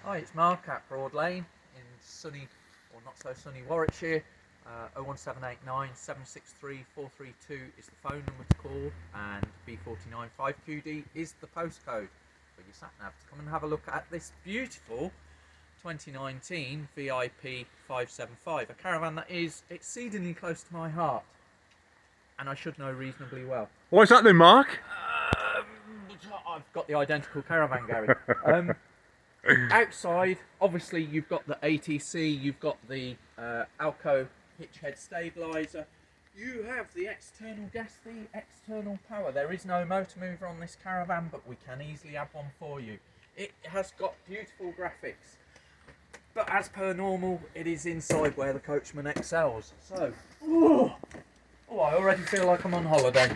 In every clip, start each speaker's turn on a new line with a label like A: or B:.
A: Hi, it's Mark at Broadlane in sunny, or not so sunny, Warwickshire. 01789 763 432 is the phone number to call, and B49 5QD is the postcode for your sat nav to come and have a look at this beautiful 2019 VIP 575, a caravan that is exceedingly close to my heart, and I should know reasonably well.
B: What's that then, Mark?
A: I've got the identical caravan, Gary. Outside, obviously, you've got the ATC, you've got the Alco hitch head stabiliser, you have the external gas, the external power. There is no motor mover on this caravan, but we can easily add one for you. It has got beautiful graphics, but as per normal, it is inside where the Coachman excels. So, I already feel like I'm on holiday.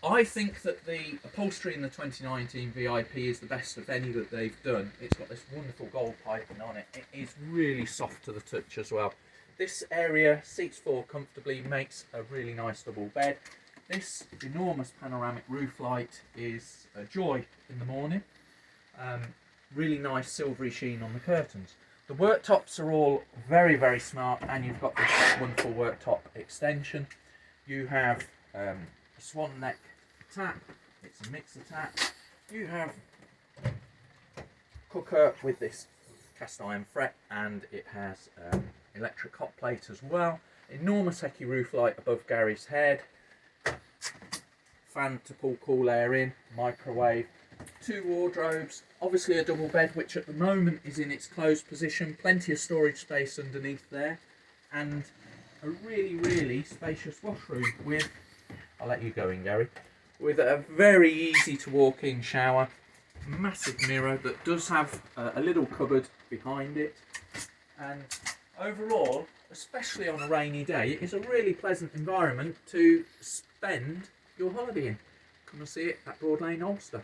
A: I think that the upholstery in the 2019 VIP is the best of any that they've done. It's got this wonderful gold piping on it. It is really soft to the touch as well. This area seats four comfortably, makes a really nice double bed. This enormous panoramic roof light is a joy in the morning. Really nice silvery sheen on the curtains. The worktops are all very, very smart, and you've got this wonderful worktop extension. You have a swan neck tap, it's a mixer tap. You have cooker with this cast iron fret, and it has electric hot plate as well. Enormous Hecky roof light above Gary's head. Fan to pull cool air in, microwave, two wardrobes, obviously a double bed which at the moment is in its closed position, plenty of storage space underneath there, and a really, really spacious washroom with, I'll let you go in, Gary, with a very easy to walk in shower, massive mirror that does have a little cupboard behind it, and overall, especially on a rainy day, it is a really pleasant environment to spend your holiday in. Come and see it at Broadlane, Alcester.